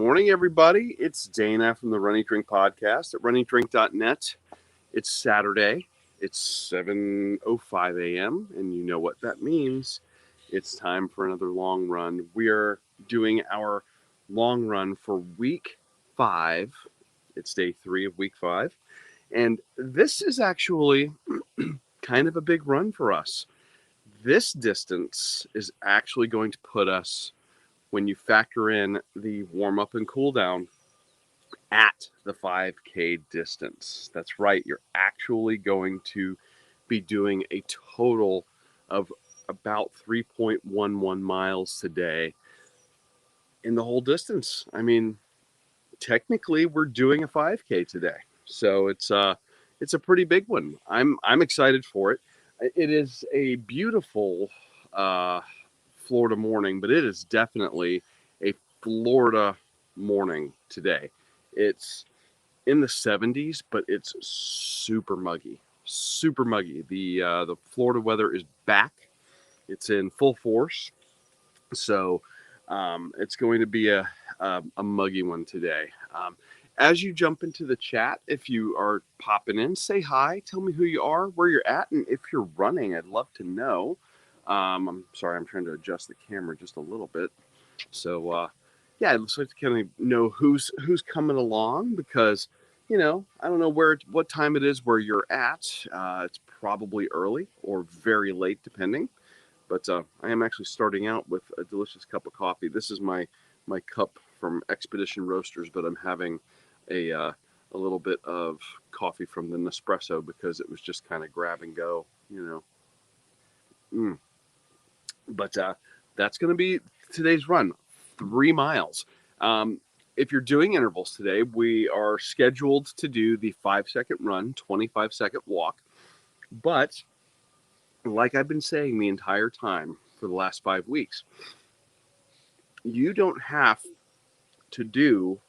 morning, everybody. It's Dana from the Running Drink podcast at runningdrink.net. It's Saturday. It's 7:05 a.m., and you know what that means. It's time for another long run. We are doing our long run for week 5. It's day 3 of week 5. And this is actually kind of a big run for us. This distance is actually going to put us, when you factor in the warm up and cool down, at the 5K distance. That's right. You're actually going to be doing a total of about 3.11 miles today in the whole distance. I mean, technically we're doing a 5K today. So it's a pretty big one. I'm excited for it. It is a beautiful Florida morning, but it is definitely a Florida morning today. It's in the 70s, but it's super muggy. Super muggy. The Florida weather is back. It's in full force. So it's going to be a muggy one today. As you jump into the chat, if you are popping in, say hi. Tell me who you are, where you're at, and if you're running, I'd love to know. I'm sorry, I'm trying to adjust the camera just a little bit. So, yeah, I'd just like to kind of know who's coming along, because, I don't know what time it is where you're at. It's probably early or very late, depending. But I am actually starting out with a delicious cup of coffee. This is my cup from Expedition Roasters, but I'm having a little bit of coffee from the Nespresso because it was just kind of grab and go, But that's going to be today's run, 3 miles. If you're doing intervals today, we are scheduled to do the 5-second run, 25-second walk. But like I've been saying the entire time for the last 5 weeks, you don't have to do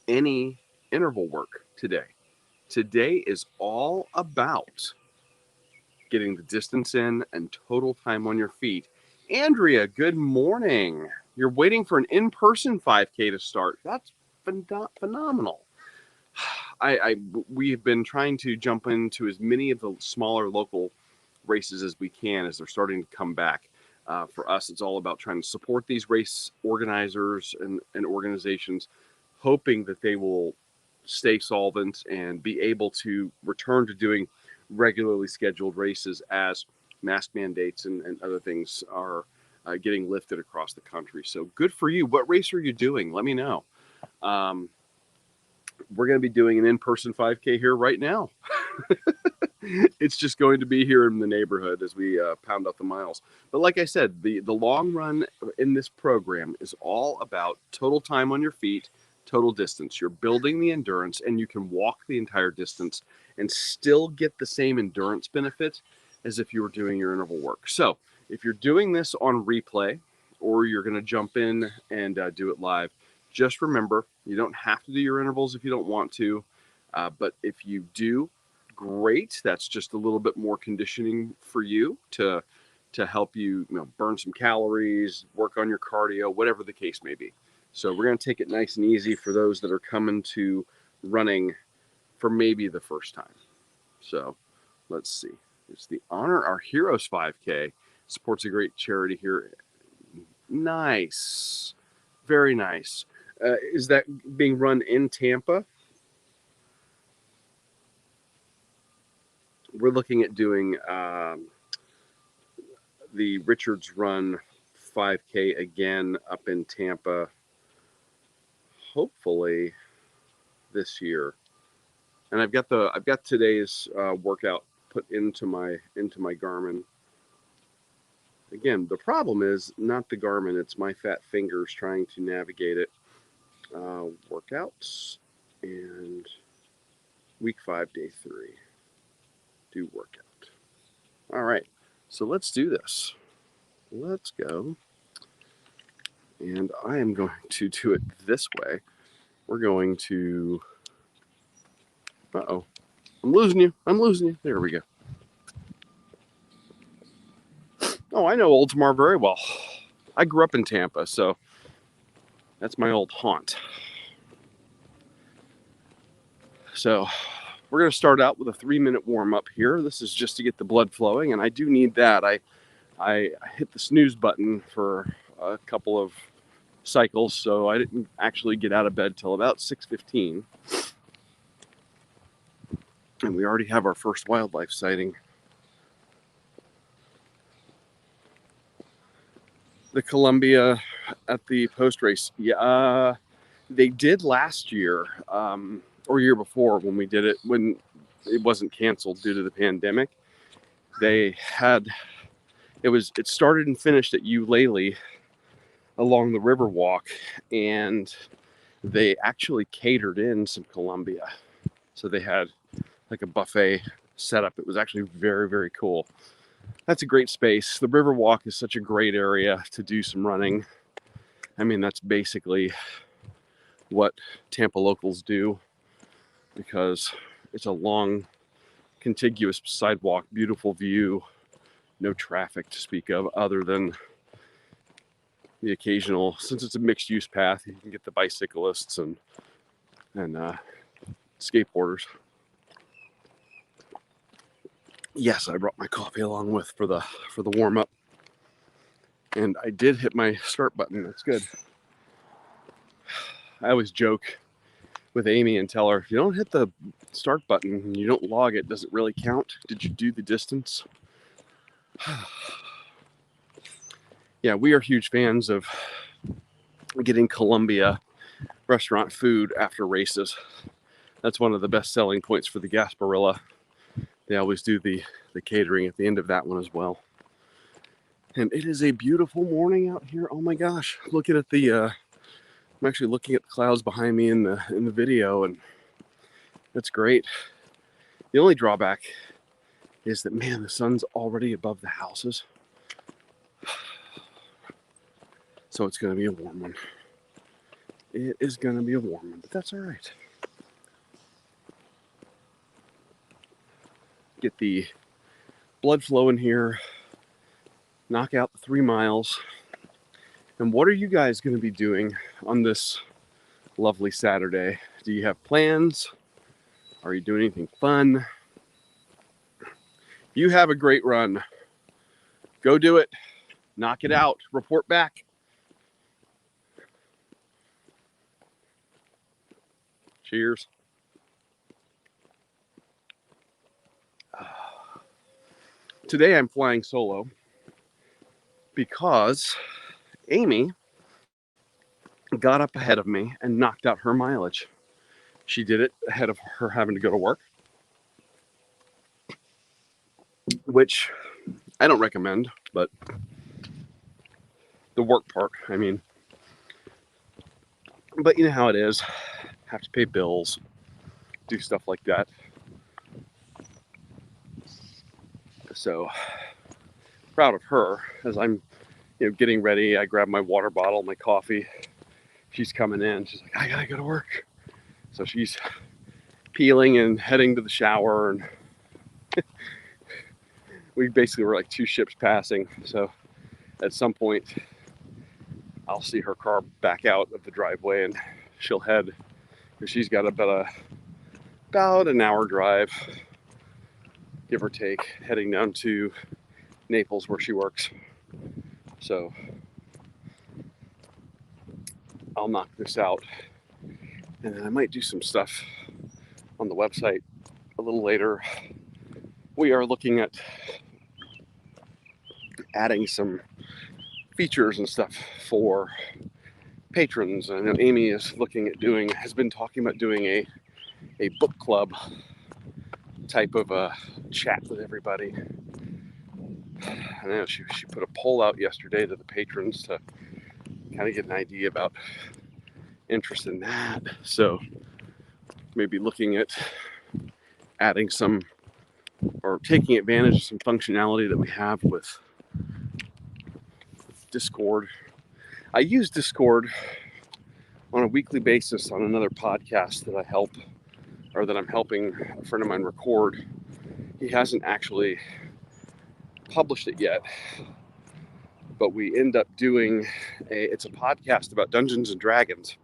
any interval work today. Today is all about getting the distance in and total time on your feet. Andrea, good morning. You're waiting for an in-person 5K to start. That's phenomenal. We've been trying to jump into as many of the smaller local races as we can as they're starting to come back. For us, it's all about trying to support these race organizers and organizations, hoping that they will stay solvent and be able to return to doing regularly scheduled races as mask mandates and other things are getting lifted across the country. So good for you. What race are you doing? Let me know. We're going to be doing an in-person 5K here right now. It's just going to be here in the neighborhood as we pound out the miles. But like I said, the long run in this program is all about total time on your feet, total distance. You're building the endurance, and you can walk the entire distance and still get the same endurance benefit as if you were doing your interval work. So if you're doing this on replay, or you're going to jump in and do it live, just remember, you don't have to do your intervals if you don't want to. But if you do, great. That's just a little bit more conditioning for you to help you, burn some calories, work on your cardio, whatever the case may be. So we're going to take it nice and easy for those that are coming to running for maybe the first time. So let's see. It's the Honor Our Heroes 5K. Supports a great charity here. Nice. Very nice. Is that being run in Tampa? We're looking at doing the Richards Run 5K again up in Tampa, hopefully this year. And I've got today's workout put into my Garmin. Again, the problem is not the Garmin; it's my fat fingers trying to navigate it. Workouts and week 5, day 3. Do workout. All right, so let's do this. Let's go. And I am going to do it this way. We're going to... Uh-oh. I'm losing you. There we go. Oh, I know Oldsmar very well. I grew up in Tampa, so That's my old haunt. So we're going to start out with a 3-minute warm-up here. This is just to get the blood flowing, and I do need that. I hit the snooze button for a couple of cycles, so I didn't actually get out of bed till about 6:15. And we already have our first wildlife sighting. The Columbia at the post race, yeah, they did last year, or year before when we did it, when it wasn't canceled due to the pandemic. They had, it started and finished at Eulalie along the Riverwalk, and they actually catered in some Columbia. So they had like a buffet setup. It was actually very, very cool. That's a great space. The Riverwalk is such a great area to do some running. I mean, that's basically what Tampa locals do, because it's a long, contiguous sidewalk, beautiful view, no traffic to speak of other than the occasional, since it's a mixed use path, you can get the bicyclists and skateboarders. Yes, I brought my coffee along with for the warm up, and I did hit my start button. That's good. I always joke with Amy and tell her, if you don't hit the start button and you don't log it, does it really count? Did you do the distance? Yeah, we are huge fans of getting Columbia restaurant food after races. That's one of the best selling points for the Gasparilla. They always do the catering at the end of that one as well. And it is a beautiful morning out here. Oh my gosh, looking at the I'm actually looking at the clouds behind me in the video, and that's great. The only drawback is that, man, the sun's already above the houses. So it's going to be a warm one. It is going to be a warm one, but that's all right. Get the blood flow in here, knock out the 3 miles. And what are you guys going to be doing on this lovely Saturday? Do you have plans? Are you doing anything fun? You have a great run. Go do it. Knock it out. Report back. Cheers. Today I'm flying solo because Amy got up ahead of me and knocked out her mileage. She did it ahead of her having to go to work, which I don't recommend, but the work part, I mean, but you know how it is. Have to pay bills, do stuff like that. So proud of her. As I'm getting ready, I grab my water bottle, my coffee. She's coming in. She's like, I gotta go to work. So she's peeling and heading to the shower, and we basically were like 2 ships passing. So at some point I'll see her car back out of the driveway and she'll head, because she's got about an hour drive, give or take, heading down to Naples where she works. So I'll knock this out, and then I might do some stuff on the website a little later. We are looking at adding some features and stuff for patrons. I know Amy is has been talking about doing a book club type of a chat with everybody. I know she put a poll out yesterday to the patrons to kind of get an idea about interest in that. So maybe looking at adding some, or taking advantage of some functionality that we have with Discord. I use Discord on a weekly basis on another podcast that I'm helping a friend of mine record. He hasn't actually published it yet, but we end up doing it's a podcast about Dungeons and Dragons,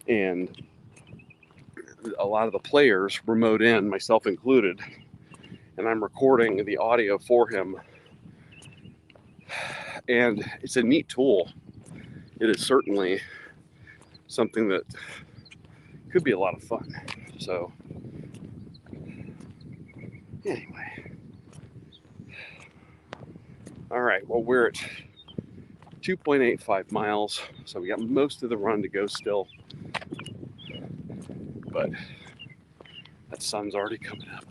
and a lot of the players remote in, myself included, and I'm recording the audio for him. And it's a neat tool. It is certainly something that could be a lot of fun. So anyway, all right, well, we're at 2.85 miles, so we got most of the run to go still, but that sun's already coming up.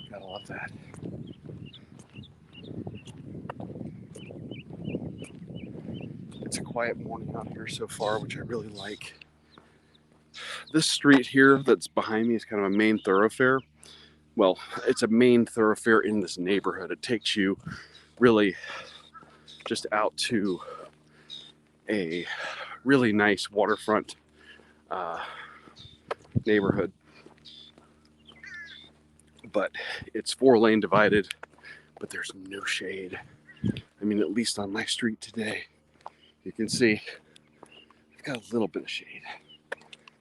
Gotta love that. It's a quiet morning out here so far, which I really like. This street here that's behind me is kind of a main thoroughfare. Well, it's a main thoroughfare in this neighborhood. It takes you really just out to a really nice waterfront neighborhood. But it's 4-lane divided, but there's no shade. I mean, at least on my street today, you can see I've got a little bit of shade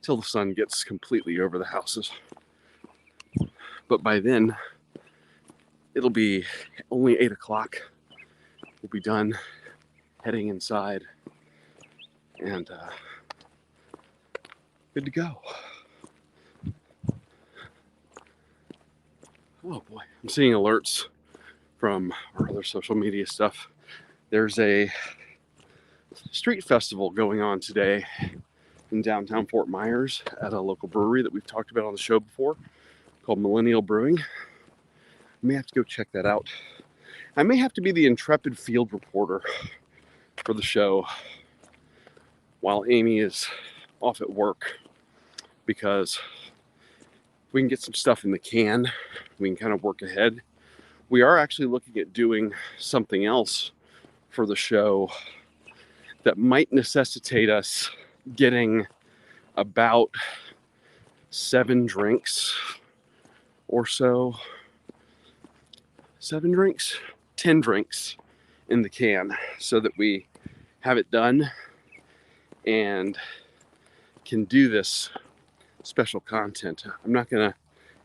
till the sun gets completely over the houses. But by then, it'll be only 8 o'clock. We'll be done heading inside and good to go. Oh boy, I'm seeing alerts from our other social media stuff. There's a street festival going on today in downtown Fort Myers at a local brewery that we've talked about on the show before called Millennial Brewing. I may have to go check that out. I may have to be the intrepid field reporter for the show while Amy is off at work, because we can get some stuff in the can. We can kind of work ahead. We are actually looking at doing something else for the show that might necessitate us getting about 7 drinks or so. 7 drinks? 10 drinks in the can so that we have it done and can do this special content. I'm not going to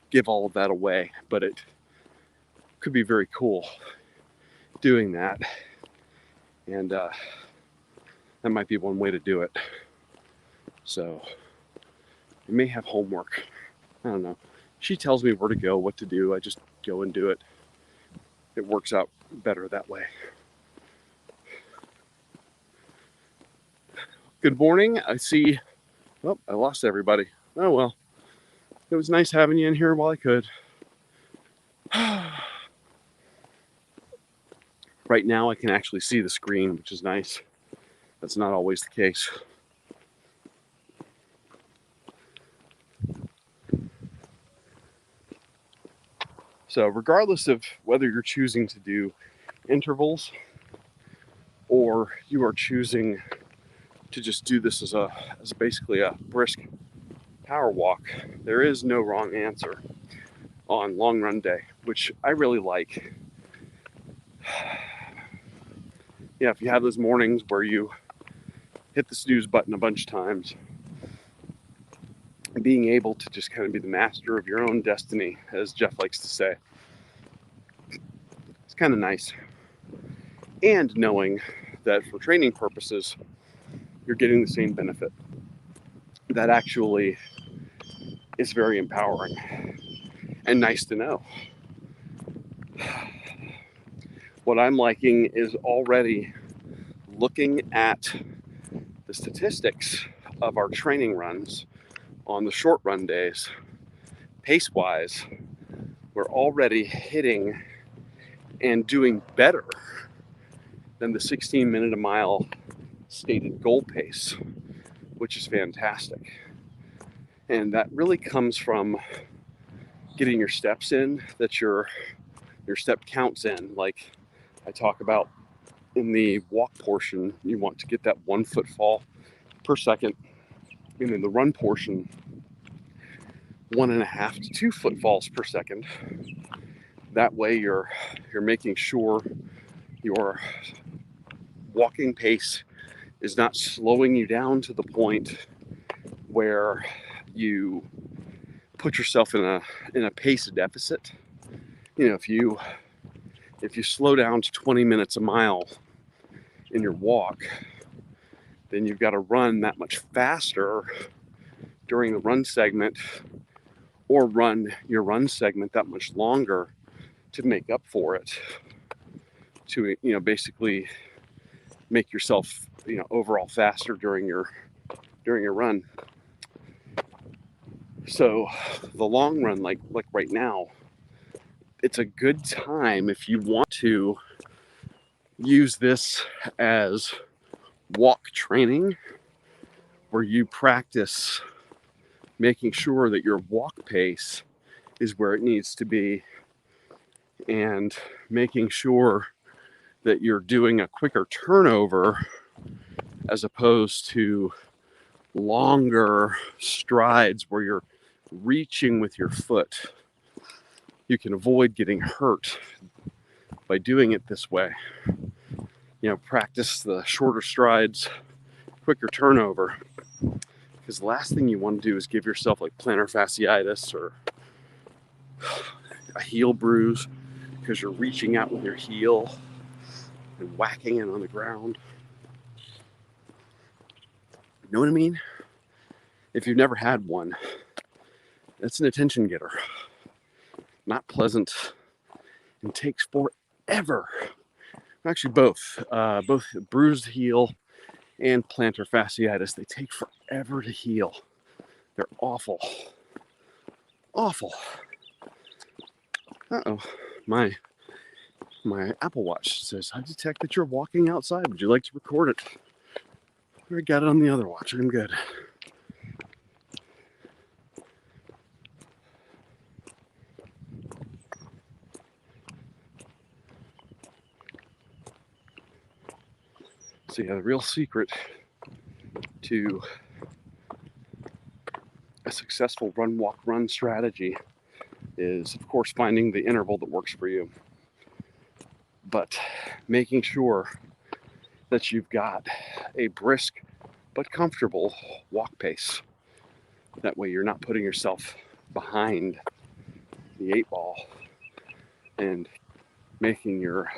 give all of that away, but it could be very cool doing that. And that might be one way to do it. So we may have homework. I don't know. She tells me where to go, what to do. I just go and do it. It works out better that way. Good morning. I see. Oh, I lost everybody. Oh well. It was nice having you in here while I could. Right now I can actually see the screen, which is nice. That's not always the case. So regardless of whether you're choosing to do intervals or you are choosing to just do this as basically a brisk power walk, there is no wrong answer on long run day, which I really like. Yeah, if you have those mornings where you hit the snooze button a bunch of times, being able to just kind of be the master of your own destiny, as Jeff likes to say, it's kind of nice. And knowing that for training purposes, you're getting the same benefit. That actually is very empowering and nice to know. What I'm liking is already looking at the statistics of our training runs on the short run days. Pace-wise, we're already hitting and doing better than the 16 minute a mile stated goal pace, which is fantastic. And that really comes from getting your steps in, that your step counts in. Like I talk about in the walk portion, you want to get that 1 footfall per second. And in the run portion, 1.5 to 2 footfalls per second. That way you're making sure you're walking pace is not slowing you down to the point where you put yourself in a pace deficit. You know, if you slow down to 20 minutes a mile in your walk, then you've got to run that much faster during the run segment, or run your run segment that much longer to make up for it, to, you know, basically make yourself, you know, overall faster during your run. So the long run, like right now, it's a good time if you want to use this as walk training, where you practice making sure that your walk pace is where it needs to be, and making sure that you're doing a quicker turnover as opposed to longer strides where you're reaching with your foot. You can avoid getting hurt by doing it this way. You know, practice the shorter strides, quicker turnover, because the last thing you want to do is give yourself like plantar fasciitis or a heel bruise because you're reaching out with your heel and whacking it on the ground. You know what I mean? If you've never had one, it's an attention getter. Not pleasant, and takes forever. Actually, both bruised heel and plantar fasciitis, they take forever to heal. They're awful. Awful. Uh-oh. My Apple Watch says, I detect that you're walking outside. Would you like to record it? I got it on the other watch. I'm good. So yeah, the real secret to a successful run, walk, run strategy is, of course, finding the interval that works for you, but making sure that you've got a brisk but comfortable walk pace. That way you're not putting yourself behind the 8-ball and making your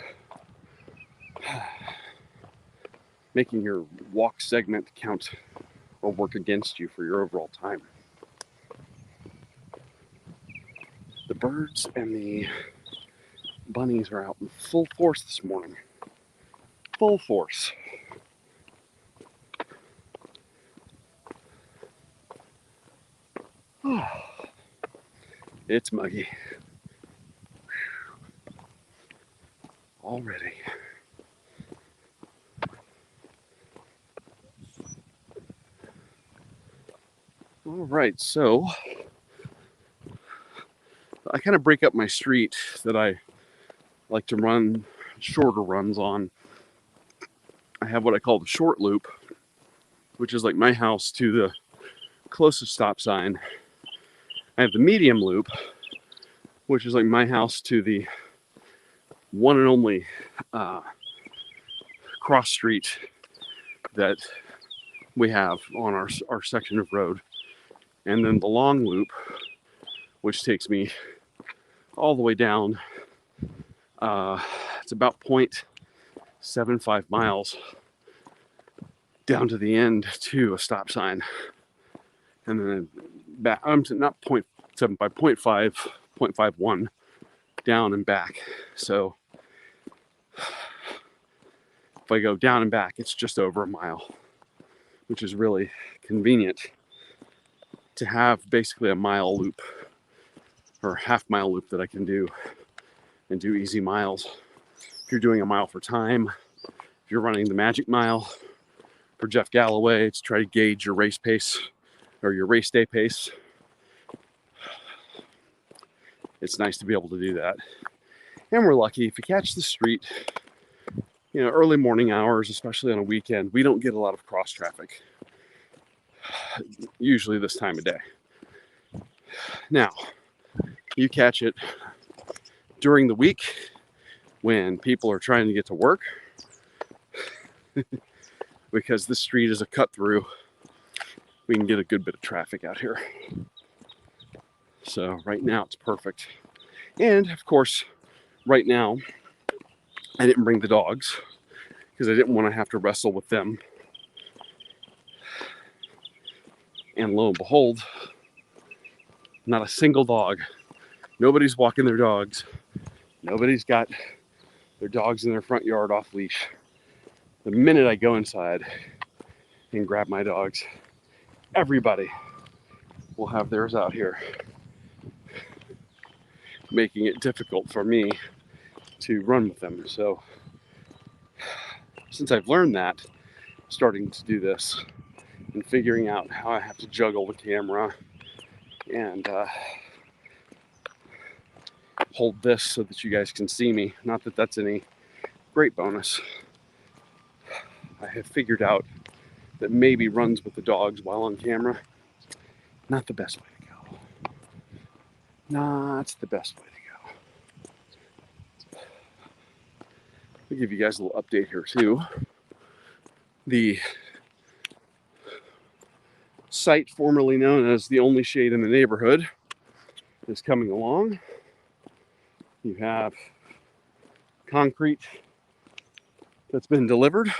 walk segment count or work against you for your overall time. The birds and the bunnies are out in full force this morning. Full force. It's muggy. Already. All right, so I kind of break up my street that I like to run shorter runs on. I have what I call the short loop, which is like my house to the closest stop sign. I have the medium loop, which is like my house to the one and only cross street that we have on our section of road. And then the long loop, which takes me all the way down. It's about 0.75 miles down to the end to a stop sign. And then back, not 0.7 by 0.5, 0.51 down and back. So if I go down and back, it's just over a mile, which is really convenient to have basically a mile loop or half-mile loop that I can do and do easy miles. If you're doing a mile for time, if you're running the Magic Mile for Jeff Galloway to try to gauge your race pace or your race day pace, it's nice to be able to do that. And we're lucky if you catch the street, you know, early morning hours, especially on a weekend, we don't get a lot of cross traffic, usually this time of day. Now, you catch it during the week when people are trying to get to work because this street is a cut through. We can get a good bit of traffic out here. So right now it's perfect. And of course, right now, I didn't bring the dogs because I didn't want to have to wrestle with them. And lo and behold, not a single dog. Nobody's walking their dogs. Nobody's got their dogs in their front yard off leash. The minute I go inside and grab my dogs, everybody will have theirs out here, making it difficult for me to run with them. So since I've learned that, starting to do this and figuring out how I have to juggle the camera and hold this so that you guys can see me. Not that that's any great bonus. I have figured out that maybe runs with the dogs while on camera, not the best way to go. Not the best way to go. I'll give you guys a little update here too. The site formerly known as the only shade in the neighborhood is coming along. You have concrete that's been delivered,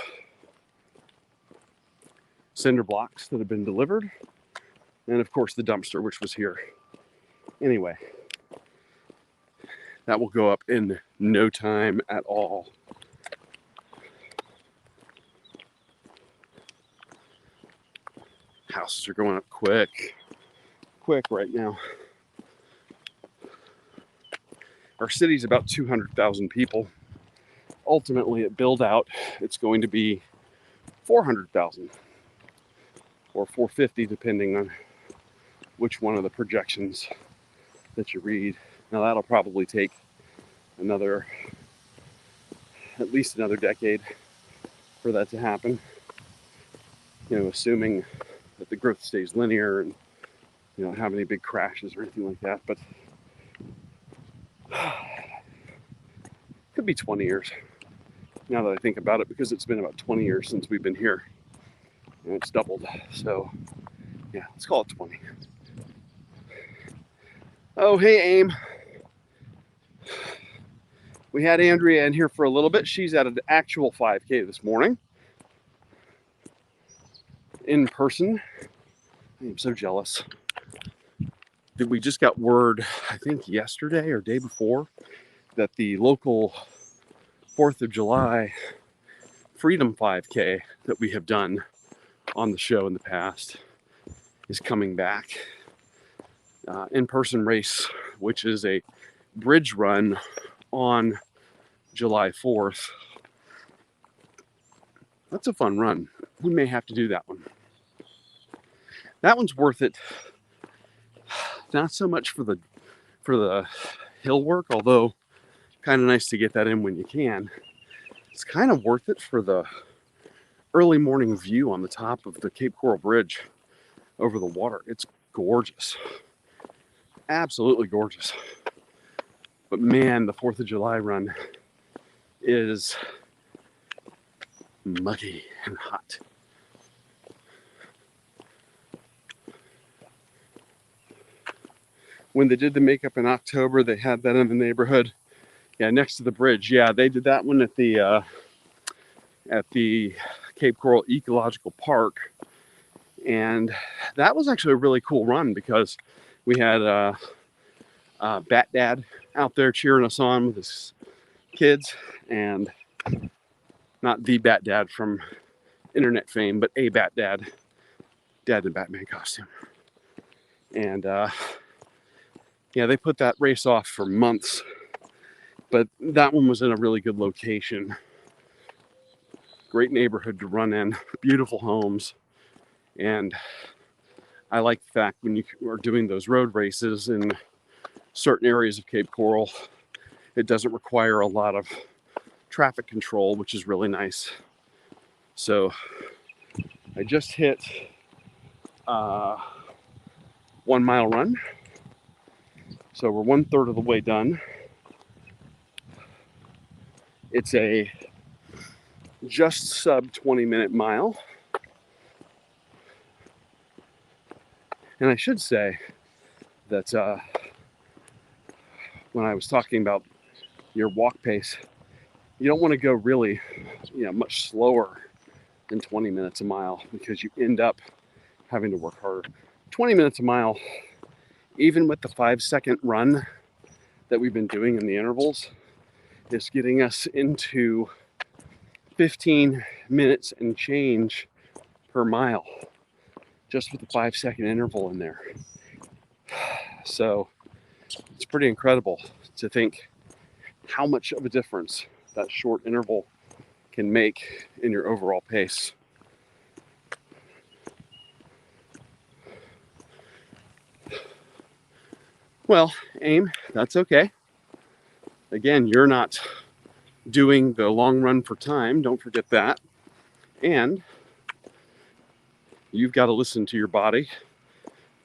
cinder blocks that have been delivered, and of course the dumpster, which was here. Anyway, that will go up in no time at all. Houses are going up quick right now. Our city's about 200,000 people. Ultimately, at build out, it's going to be 400,000 or 450, depending on which one of the projections that you read. Now, that'll probably take at least another decade for that to happen. Assuming that the growth stays linear and don't have any big crashes or anything like that. But could be 20 years now that I think about it, because it's been about 20 years since we've been here and it's doubled. So yeah, let's call it 20. Oh, hey, Aim. We had Andrea in here for a little bit. She's at an actual 5K this morning in person. I am so jealous. We just got word, I think yesterday or day before, that the local 4th of July Freedom 5K that we have done on the show in the past is coming back. In-person race, which is a bridge run on July 4th. That's a fun run. We may have to do that one. That one's worth it. Not so much for the hill work, although kind of nice to get that in when you can. It's kind of worth it for the early morning view on the top of the Cape Coral Bridge over the water. It's gorgeous. Absolutely gorgeous. But man, the 4th of July run is muggy and hot. When they did the makeup in October, they had that in the neighborhood. Yeah, next to the bridge. Yeah, they did that one at the Cape Coral Ecological Park. And that was actually a really cool run because we had Bat Dad out there cheering us on with his kids, and not the Bat Dad from internet fame, but a Bat Dad, dad in Batman costume. And yeah, they put that race off for months, but that one was in a really good location. Great neighborhood to run in, beautiful homes. And I like the fact when you are doing those road races in certain areas of Cape Coral, it doesn't require a lot of traffic control, which is really nice. So I just hit 1 mile run. So we're 1/3 of the way done. It's a just sub 20-minute mile. And I should say that when I was talking about your walk pace, you don't want to go really, much slower than 20 minutes a mile because you end up having to work harder. 20 minutes a mile, even with the 5-second run that we've been doing in the intervals, is getting us into 15 minutes and change per mile, just with the 5-second interval in there. So it's pretty incredible to think how much of a difference that short interval can make in your overall pace. Well, aim, that's okay. Again, you're not doing the long run for time, don't forget that. And you've got to listen to your body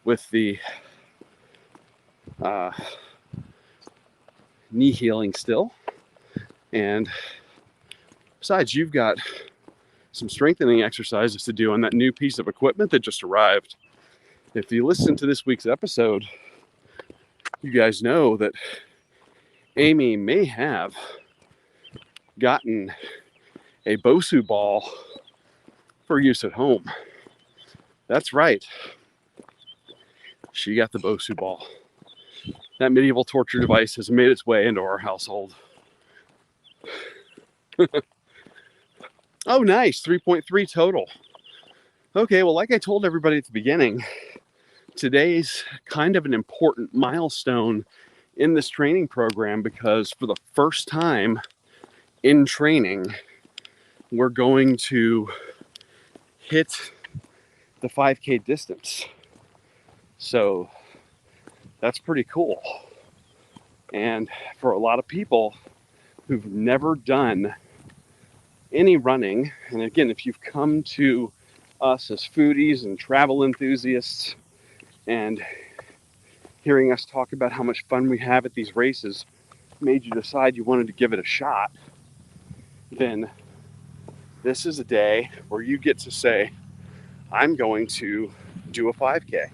with the knee healing still. And besides, you've got some strengthening exercises to do on that new piece of equipment that just arrived. If you listen to this week's episode, you guys know that Amy may have gotten a Bosu ball for use at home. That's right. She got the Bosu ball. That medieval torture device has made its way into our household. Oh, nice. 3.3 total. Okay, well, like I told everybody at the beginning, today's kind of an important milestone in this training program because for the first time in training, we're going to hit the 5K distance. So that's pretty cool. And for a lot of people who've never done any running, and again, if you've come to us as foodies and travel enthusiasts and hearing us talk about how much fun we have at these races made you decide you wanted to give it a shot, then this is a day where you get to say, I'm going to do a 5K.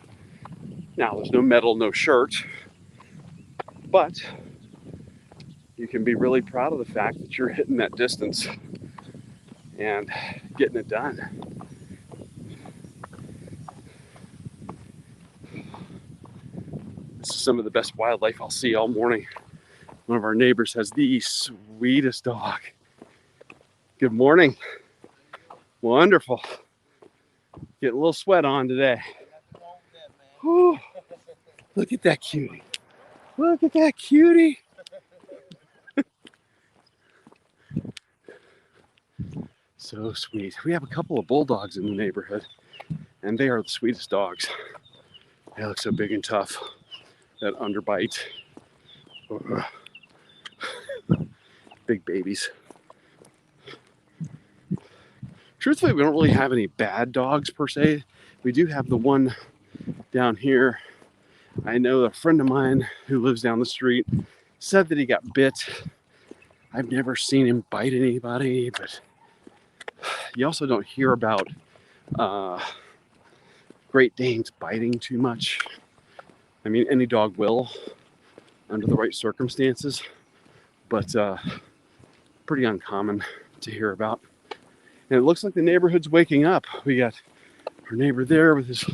Now, there's no medal, no shirt, but you can be really proud of the fact that you're hitting that distance and getting it done. This is some of the best wildlife I'll see all morning. One of our neighbors has the sweetest dog. Good morning. Wonderful. Getting a little sweat on today. Whew. Look at that cutie. Look at that cutie. So sweet. We have a couple of bulldogs in the neighborhood, and they are the sweetest dogs. They look so big and tough. That underbite. Big babies. Truthfully, we don't really have any bad dogs per se. We do have the one down here. I know a friend of mine who lives down the street said that he got bit. I've never seen him bite anybody, but you also don't hear about Great Danes biting too much. I mean, any dog will under the right circumstances, but pretty uncommon to hear about. And it looks like the neighborhood's waking up. We got our neighbor there with his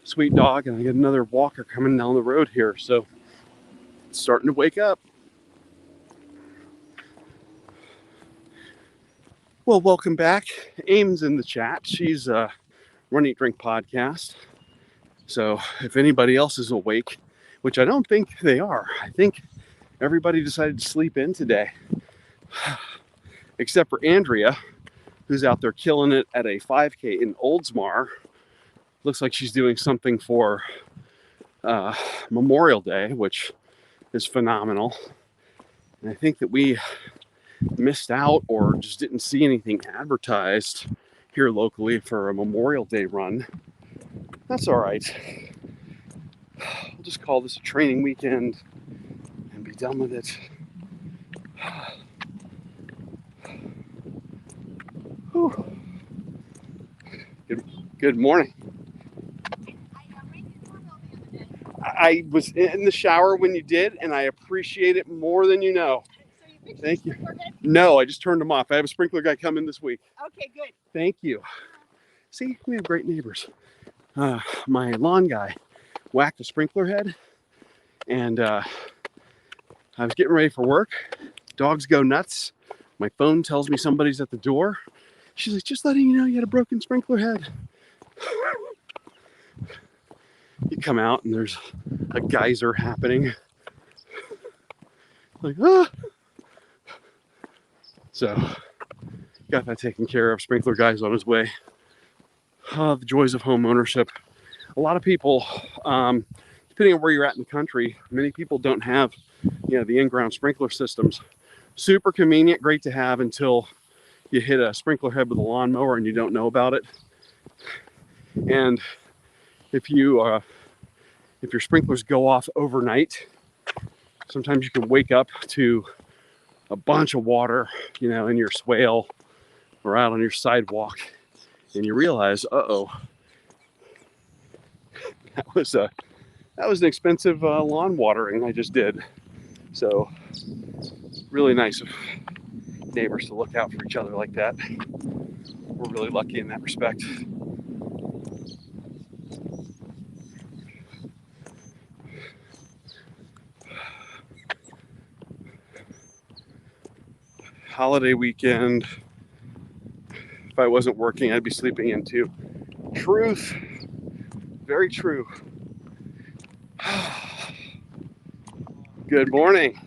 sweet dog, and I got another walker coming down the road here. So it's starting to wake up. Well, welcome back. Aim's in the chat. She's a Run, Eat, Drink podcast. So if anybody else is awake, which I don't think they are, I think everybody decided to sleep in today, except for Andrea, who's out there killing it at a 5K in Oldsmar. Looks like she's doing something for Memorial Day, which is phenomenal. And I think that we missed out or just didn't see anything advertised here locally for a Memorial Day run. That's all right. We'll just call this a training weekend and be done with it. Whew. Good morning. I was in the shower when you did, and I appreciate it more than you know. So you fixed Thank your you. sprinkler head? No, I just turned them off. I have a sprinkler guy coming this week. Okay, good. Thank you. See, we have great neighbors. My lawn guy whacked a sprinkler head, and I was getting ready for work. Dogs go nuts. My phone tells me somebody's at the door. She's like, just letting you know you had a broken sprinkler head. You come out and there's a geyser happening. Like, ah. So, got that taken care of. Sprinkler guy's on his way. The joys of home ownership. A lot of people, depending on where you're at in the country, many people don't have, the in-ground sprinkler systems. Super convenient, great to have until you hit a sprinkler head with a lawnmower and you don't know about it. And if your sprinklers go off overnight, sometimes you can wake up to a bunch of water, in your swale or out on your sidewalk, and you realize, uh-oh, that was an expensive lawn watering I just did. So really nice of neighbors to look out for each other like that. We're really lucky in that respect. Holiday weekend. If I wasn't working, I'd be sleeping in too. Truth. Very true. Good morning.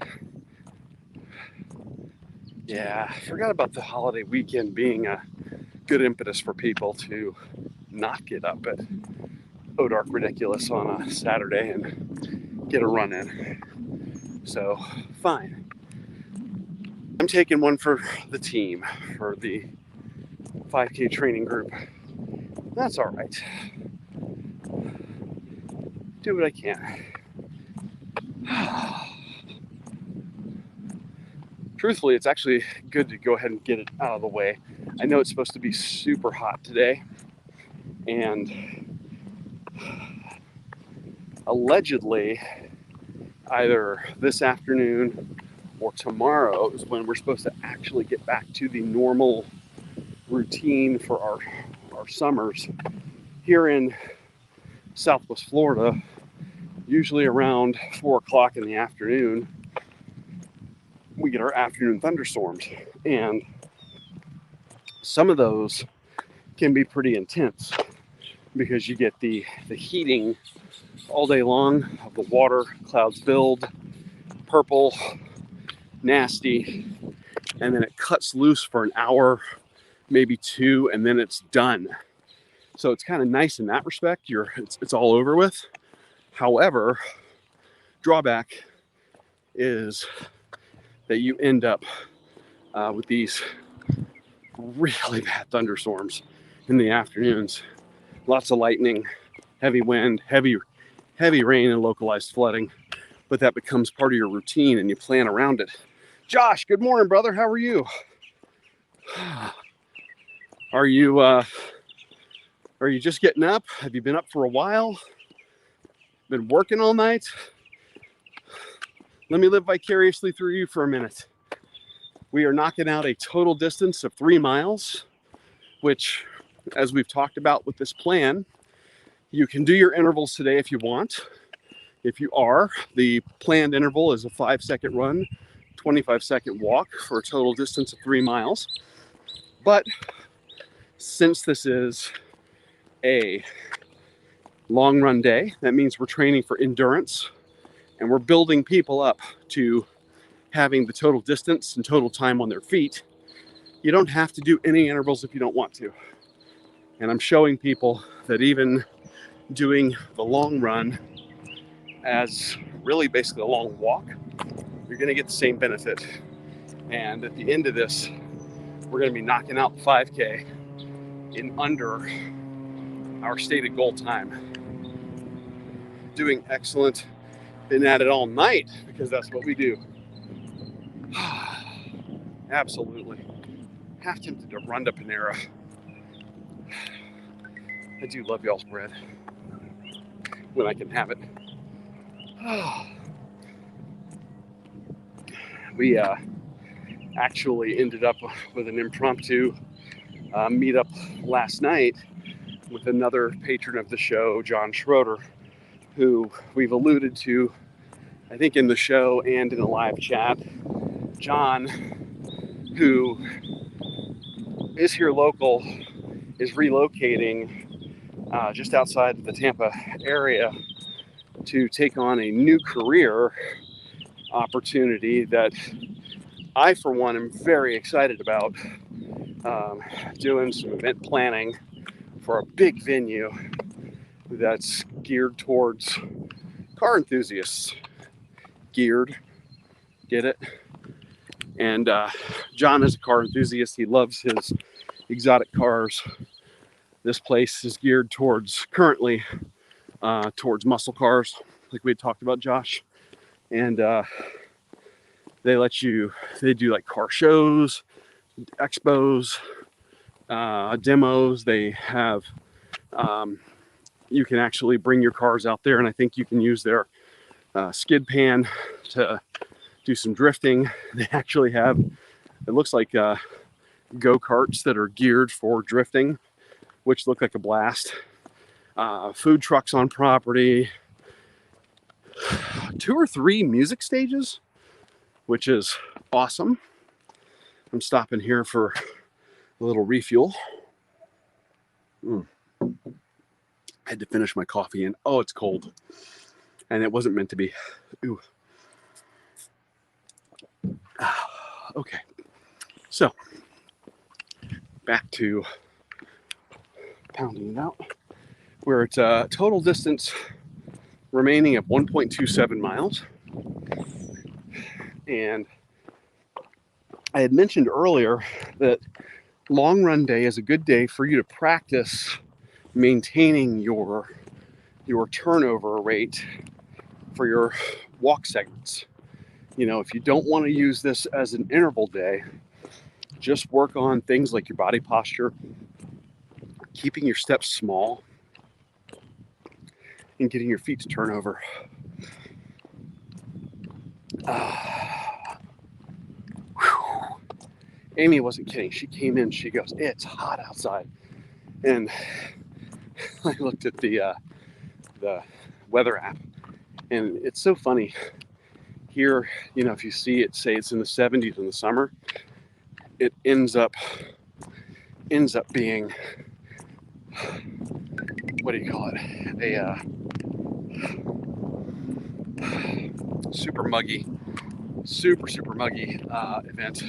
Yeah, I forgot about the holiday weekend being a good impetus for people to not get up at Odark Ridiculous on a Saturday and get a run in. So, fine. I'm taking one for the team, for the 5K training group. That's all right. Do what I can. Truthfully, it's actually good to go ahead and get it out of the way. I know it's supposed to be super hot today, and allegedly, either this afternoon or tomorrow is when we're supposed to actually get back to the normal routine for our summers. Here in Southwest Florida, usually around 4 o'clock in the afternoon, we get our afternoon thunderstorms, and some of those can be pretty intense because you get the heating all day long of the water. Clouds build, purple, nasty, and then it cuts loose for an hour, maybe two, and then it's done. So it's kind of nice in that respect. It's all over with. However, drawback is that you end up with these really bad thunderstorms in the afternoons. Lots of lightning, heavy wind, heavy rain, and localized flooding. But that becomes part of your routine and you plan around it. Josh, good morning, brother. How are you? Are you just getting up? Have you been up for a while? Been working all night? Let me live vicariously through you for a minute. We are knocking out a total distance of 3 miles, which, as we've talked about with this plan, you can do your intervals today if you want. If you are, the planned interval is a 5-second run, 25-second walk for a total distance of 3 miles. But since this is a long run day, that means we're training for endurance and we're building people up to having the total distance and total time on their feet. You don't have to do any intervals if you don't want to. And I'm showing people that even doing the long run as really basically a long walk, you're going to get the same benefit. And at the end of this, we're going to be knocking out the 5K in under our stated goal time. Doing excellent. Been at it all night because that's what we do. Absolutely. half tempted to run to Panera. I do love y'all's bread when I can have it. We actually ended up with an impromptu meetup last night with another patron of the show, John Schroeder, who we've alluded to, I think, in the show and in a live chat. John, who is here local, is relocating just outside the Tampa area to take on a new career opportunity that I, for one, am very excited about. Doing some event planning for a big venue that's geared towards car enthusiasts. Geared, get it? And John is a car enthusiast. He loves his exotic cars. This place is geared currently towards muscle cars, like we had talked about, Josh. And they do like car shows, expos, demos. They have, you can actually bring your cars out there, and I think you can use their skid pan to do some drifting. They actually have, it looks like go-karts that are geared for drifting, which look like a blast. Food trucks on property. 2 or 3 music stages, which is awesome. I'm stopping here for a little refuel. I had to finish my coffee, and oh, it's cold. And it wasn't meant to be. Ooh. Okay. So, back to pounding it out. We're at total distance remaining of 1.27 miles. And I had mentioned earlier that long run day is a good day for you to practice maintaining your turnover rate for your walk segments. You know, if you don't want to use this as an interval day, just work on things like your body posture, keeping your steps small, and getting your feet to turn over. Amy wasn't kidding. She came in, she goes, "It's hot outside." And I looked at the weather app, and it's so funny. Here, you know, if you see it, say it's in the 70s in the summer, it ends up being, what do you call it? A super muggy event.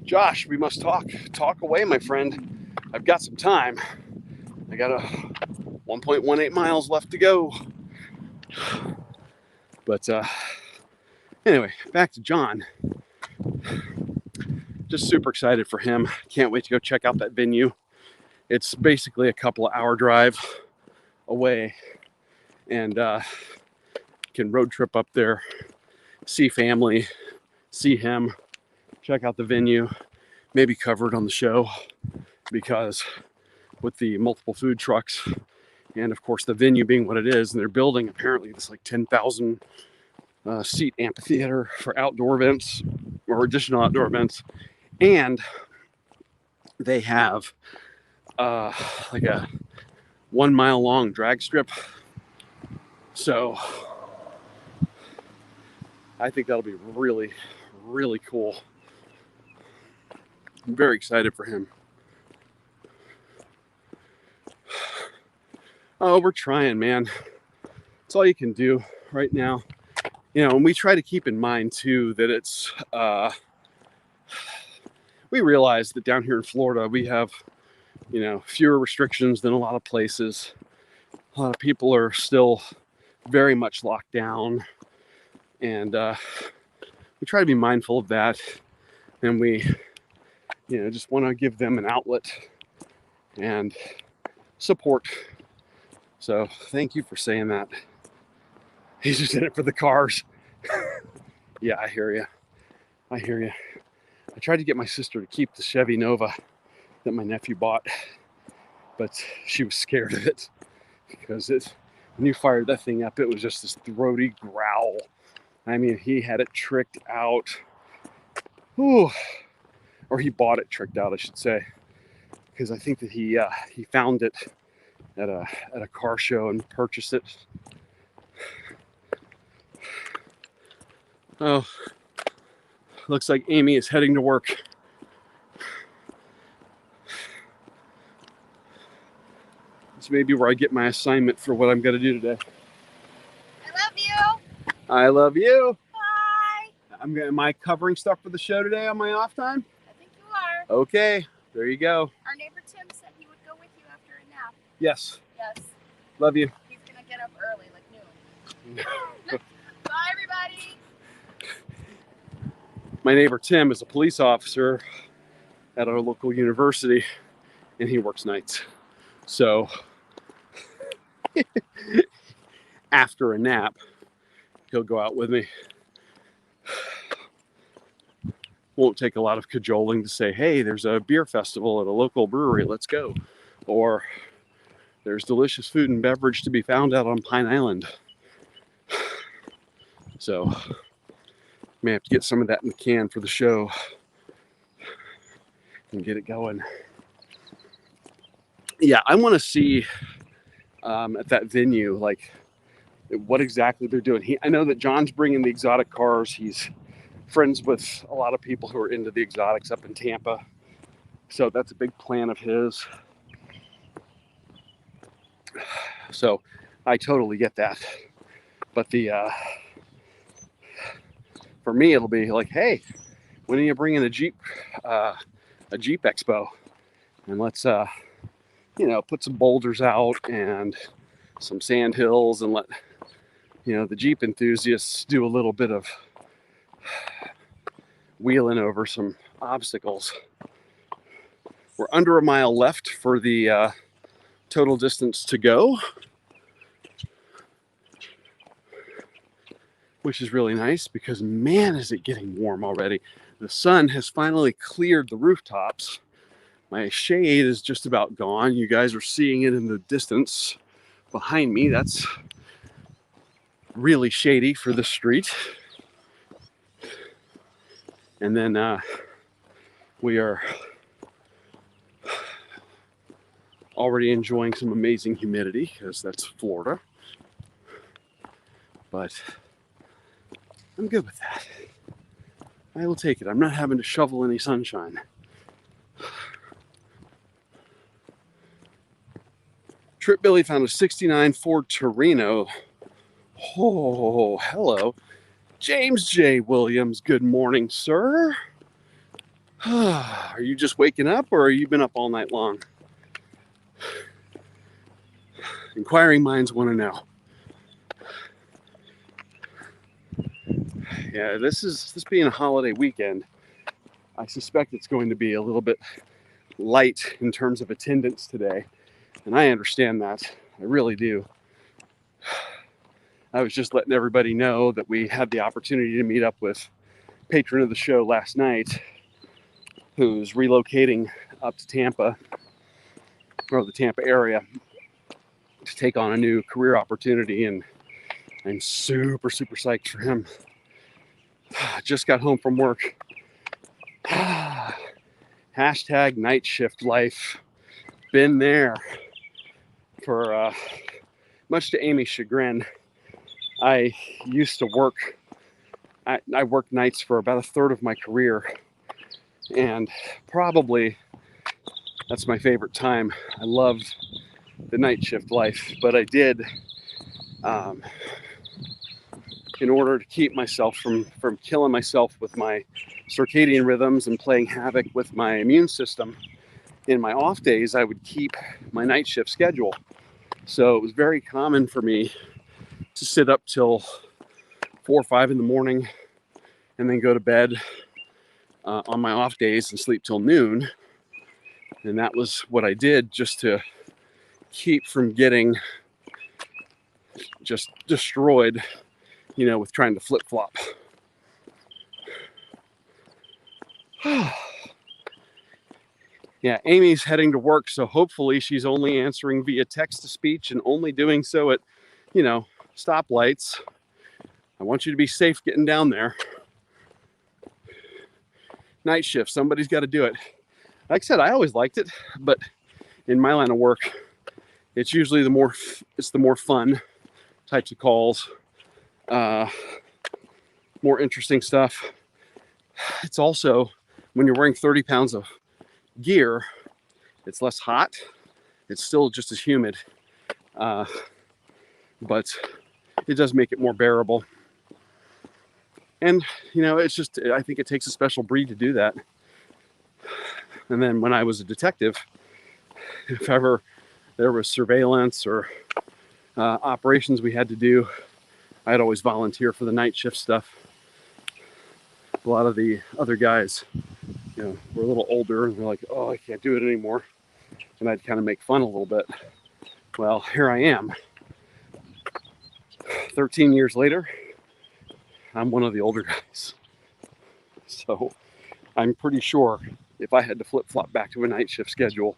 Josh, we must talk away, my friend. I've got some time. I got a 1.18 miles left to go. But anyway, back to John. Just super excited for him. Can't wait to go check out that venue. It's basically a couple of hour drive away, and can road trip up there, see family, see him, check out the venue, maybe cover it on the show, because with the multiple food trucks and of course the venue being what it is, and they're building apparently this like 10,000 seat amphitheater for outdoor events or additional outdoor events, and they have like a 1 mile long drag strip. So I think that'll be really, really cool. I'm very excited for him. Oh, we're trying, man. It's all you can do right now. You know, and we try to keep in mind too that it's we realize that down here in Florida we have, you know, fewer restrictions than a lot of places. A lot of people are still very much locked down, and we try to be mindful of that, and we, you know, just want to give them an outlet and support. So thank you for saying that. He's just in it for the cars. Yeah, I hear you. I hear you. I tried to get my sister to keep the Chevy Nova that my nephew bought, but she was scared of it because when you fired that thing up, it was just this throaty growl. I mean, he had it tricked out. Ooh. Or he bought it tricked out, I should say, because I think that he found it at a car show and purchased it. Oh, looks like Amy is heading to work. This may be where I get my assignment for what I'm going to do today. I love you. I love you. Bye. Am I covering stuff for the show today on my off time? I think you are. Okay, there you go. Our neighbor Tim said he would go with you after a nap. Yes. Yes. Love you. He's going to get up early, like noon. Bye, everybody. My neighbor Tim is a police officer at our local university, and he works nights. So after a nap, he'll go out with me. Won't take a lot of cajoling to say, hey, there's a beer festival at a local brewery, let's go. Or there's delicious food and beverage to be found out on Pine Island. So may have to get some of that in the can for the show and get it going. Yeah, I want to see at that venue, like, what exactly they're doing. I know that John's bringing the exotic cars. He's friends with a lot of people who are into the exotics up in Tampa. So that's a big plan of his. So I totally get that. But for me, it'll be like, hey, when are you bringing a Jeep Expo? And let's, put some boulders out and some sand hills and let, the Jeep enthusiasts do a little bit of wheeling over some obstacles. We're under a mile left for the total distance to go, which is really nice because, man, is it getting warm already. The sun has finally cleared the rooftops. My shade is just about gone. You guys are seeing it in the distance behind me. That's really shady for the street. And then we are already enjoying some amazing humidity because that's Florida. But I'm good with that. I will take it. I'm not having to shovel any sunshine. Trip Billy found a 69 Ford Torino. Oh, hello. James J. Williams, good morning, sir. Are you just waking up or have you been up all night long? Inquiring minds want to know. Yeah, this being a holiday weekend, I suspect it's going to be a little bit light in terms of attendance today. And I understand that. I really do. I was just letting everybody know that we had the opportunity to meet up with patron of the show last night, who's relocating up to Tampa, or the Tampa area, to take on a new career opportunity, and I'm super, super psyched for him. Just got home from work. Hashtag night shift life. Been there for much to Amy's chagrin. I used to work, I worked nights for about a third of my career, and probably that's my favorite time. I loved the night shift life, but I did, in order to keep myself from killing myself with my circadian rhythms and playing havoc with my immune system, in my off days, I would keep my night shift schedule. So it was very common for me to sit up till 4 or 5 in the morning and then go to bed on my off days and sleep till noon. And that was what I did just to keep from getting just destroyed, with trying to flip-flop. Yeah, Amy's heading to work, so hopefully she's only answering via text to speech and only doing so at, stoplights. I want you to be safe getting down there. Night shift, somebody's got to do it. Like I said, I always liked it, but in my line of work, it's usually the more fun types of calls, more interesting stuff. It's also, when you're wearing 30 pounds of gear, it's less hot. It's still just as humid, but it does make it more bearable. And, it's just, I think it takes a special breed to do that. And then when I was a detective, if ever there was surveillance or operations we had to do, I'd always volunteer for the night shift stuff. A lot of the other guys, were a little older and they're like, oh, I can't do it anymore. And I'd kind of make fun a little bit. Well, here I am. 13 years later, I'm one of the older guys. So I'm pretty sure if I had to flip-flop back to a night shift schedule,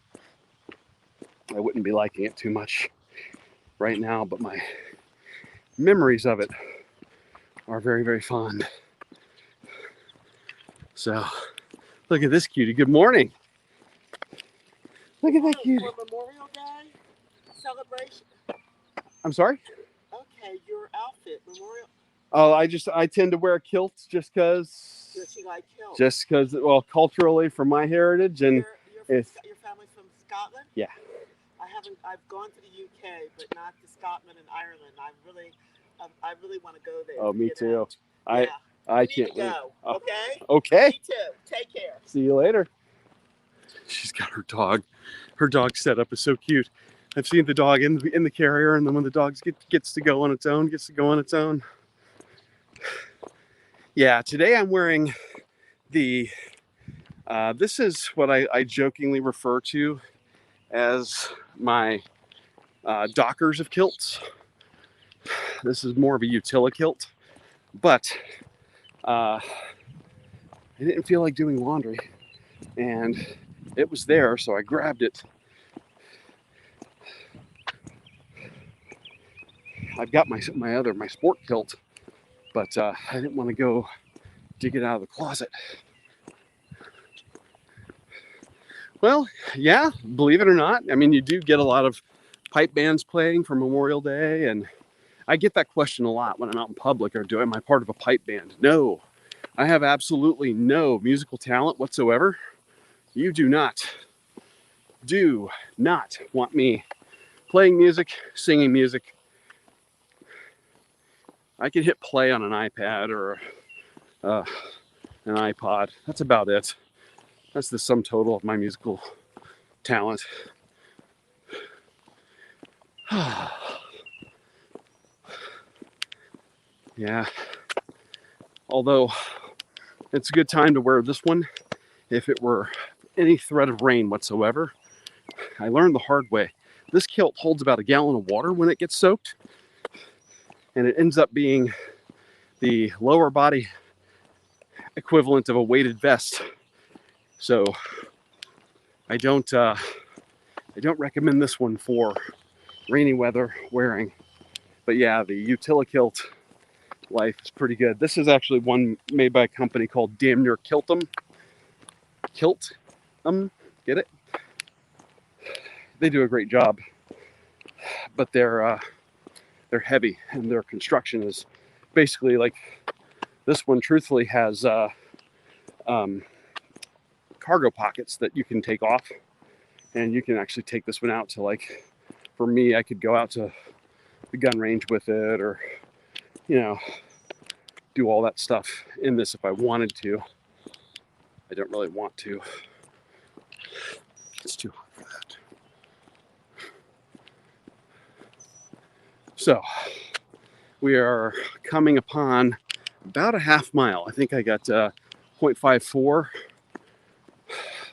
I wouldn't be liking it too much right now, but my memories of it are very, very fond. So look at this cutie. Good morning. Look at that cutie. For Memorial Day celebration. I'm sorry? Okay, your outfit, Memorial. Oh, I tend to wear kilts just because. Does she like kilts? Just because, well, culturally from my heritage and your family's from Scotland? Yeah. I've gone to the UK, but not to Scotland and Ireland. I really want to go there. Oh, me too. Yeah. I need can't to go. wait. Okay. Okay. Me too. Take care. See you later. She's got her dog. Her dog setup is so cute. I've seen the dog in the carrier, and then when the dog gets to go on its own. Yeah, today I'm wearing the. This is what I jokingly refer to as my Dockers of kilts. This is more of a utility kilt, but I didn't feel like doing laundry, and it was there, so I grabbed it. I've got my sport kilt, but I didn't want to go dig it out of the closet. Well, yeah, believe it or not, I mean, you do get a lot of pipe bands playing for Memorial Day, and I get that question a lot when I'm out in public, or am I part of a pipe band? No, I have absolutely no musical talent whatsoever. You do not want me playing music, singing music. I can hit play on an iPad or an iPod. That's about it. That's the sum total of my musical talent. Yeah. Although it's a good time to wear this one if it were any threat of rain whatsoever. I learned the hard way. This kilt holds about a gallon of water when it gets soaked, and it ends up being the lower body equivalent of a weighted vest. So I don't recommend this one for rainy weather wearing. But yeah, the utility kilt life is pretty good. This is actually one made by a company called Damn Near Kiltum. Get it? They do a great job, but they're heavy, and their construction is basically like this one. Truthfully, has cargo pockets that you can take off, and you can actually take this one out to, like, for me, I could go out to the gun range with it, or do all that stuff in this if I wanted to. I don't really want to. It's too hot for that. So we are coming upon about a half mile. I think I got 0.54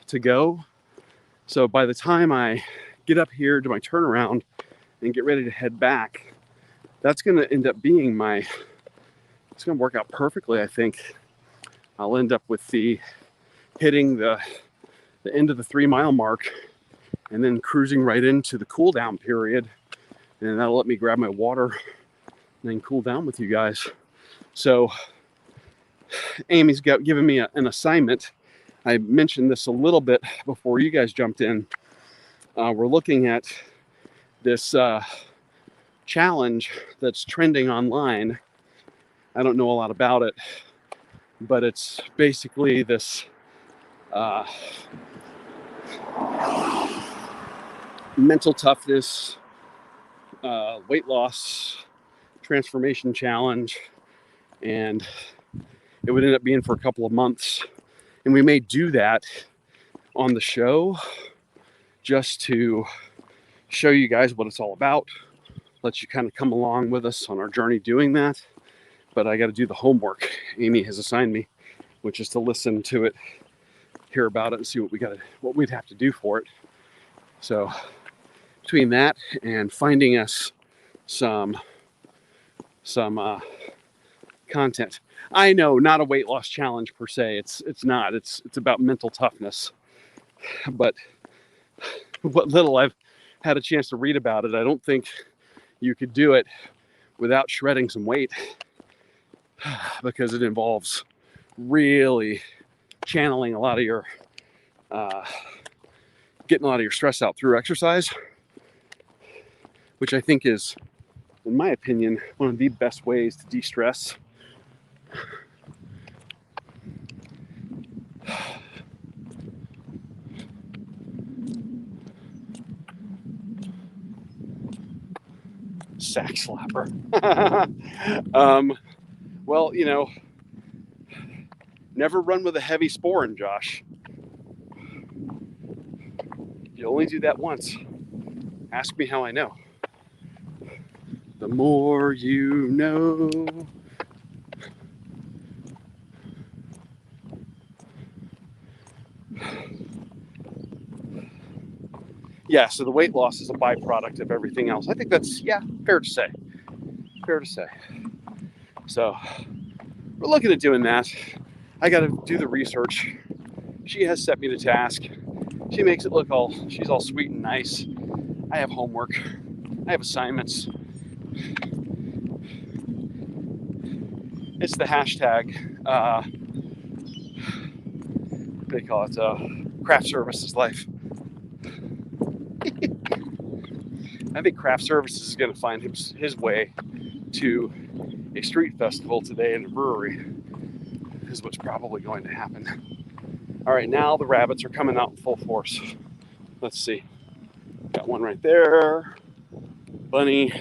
to go. So by the time I get up here to my turnaround and get ready to head back, that's going to end up being it's going to work out perfectly, I think. I'll end up with the hitting the end of the 3 mile mark and then cruising right into the cool down period. And that'll let me grab my water and then cool down with you guys. So Amy's given me an assignment. I mentioned this a little bit before you guys jumped in. We're looking at this challenge that's trending online. I don't know a lot about it, but it's basically this mental toughness, weight loss, transformation challenge, and it would end up being for a couple of months. And we may do that on the show just to show you guys what it's all about, let you kind of come along with us on our journey doing that. But I got to do the homework Amy has assigned me, which is to listen to it, hear about it, and see what we'd have to do for it. So between that and finding us some content. I know, not a weight loss challenge per se. It's not. It's about mental toughness. But what little I've had a chance to read about it, I don't think you could do it without shredding some weight, because it involves really channeling a lot of your getting a lot of your stress out through exercise, which I think is, in my opinion, one of the best ways to de-stress. Sack slapper. Well, never run with a heavy sporran, Josh. You only do that once. Ask me how I know. The more you know. Yeah, so the weight loss is a byproduct of everything else. I think that's, fair to say. Fair to say. So we're looking at doing that. I got to do the research. She has set me to task. She makes it look she's all sweet and nice. I have homework. I have assignments. It's the hashtag, they call it craft services life. I think craft services is going to find his way to a street festival today in a brewery, is what's probably going to happen. All right, now the rabbits are coming out in full force. Let's see. Got one right there, bunny,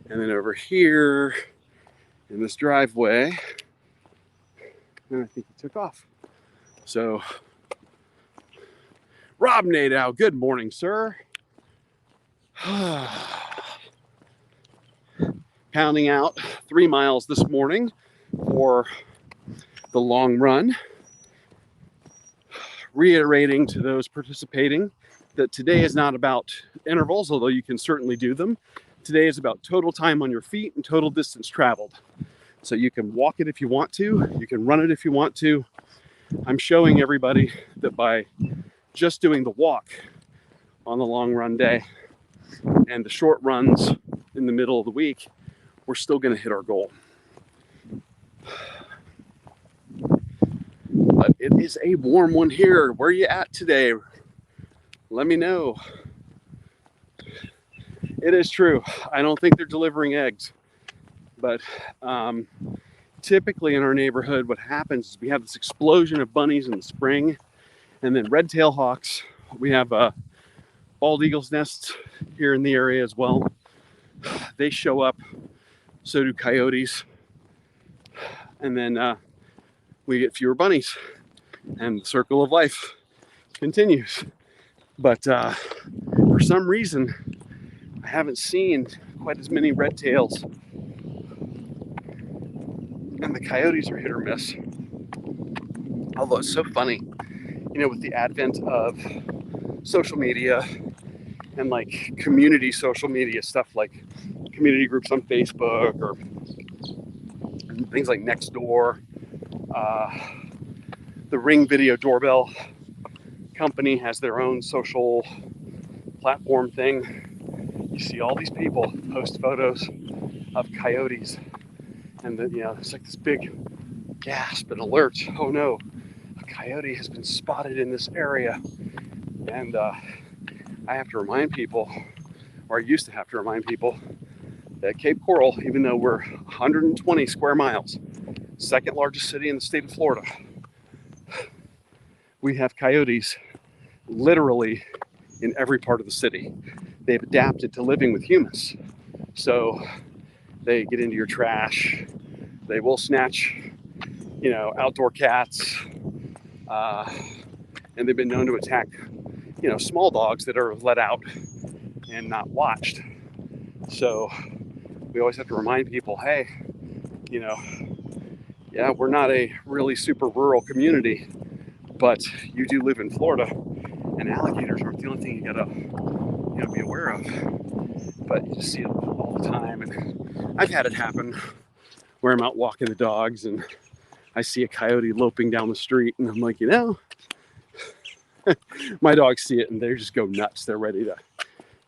and then over here in this driveway, and I think he took off. So, Rob Nadeau, good morning, sir. Pounding out 3 miles this morning for the long run. Reiterating to those participating that today is not about intervals, although you can certainly do them. Today is about total time on your feet and total distance traveled. So you can walk it if you want to, you can run it if you want to. I'm showing everybody that by just doing the walk on the long run day and the short runs in the middle of the week, we're still going to hit our goal. But it is a warm one here. Where are you at today? Let me know. It is true. I don't think they're delivering eggs. But typically in our neighborhood, what happens is we have this explosion of bunnies in the spring, and then red-tailed hawks. We have bald eagles nests here in the area as well. They show up. So do coyotes. And then we get fewer bunnies. And the circle of life continues. But for some reason, I haven't seen quite as many red tails. And the coyotes are hit or miss. Although it's so funny, with the advent of social media and like community social media stuff, like community groups on Facebook or things like Nextdoor, the Ring video doorbell company has their own social platform thing. You see all these people post photos of coyotes, and then it's like this big gasp and alert. Oh no, a coyote has been spotted in this area. And I have to remind people, or I used to have to remind people, that Cape Coral, even though we're 120 square miles, second largest city in the state of Florida, we have coyotes literally in every part of the city. They've adapted to living with humans. So they get into your trash. They will snatch, outdoor cats. And they've been known to attack, small dogs that are let out and not watched. So we always have to remind people, hey, we're not a really super rural community, but you do live in Florida, and alligators aren't the only thing you gotta, be aware of. But you just see it all the time, and I've had it happen where I'm out walking the dogs and I see a coyote loping down the street, and I'm like, my dogs see it and they just go nuts. They're ready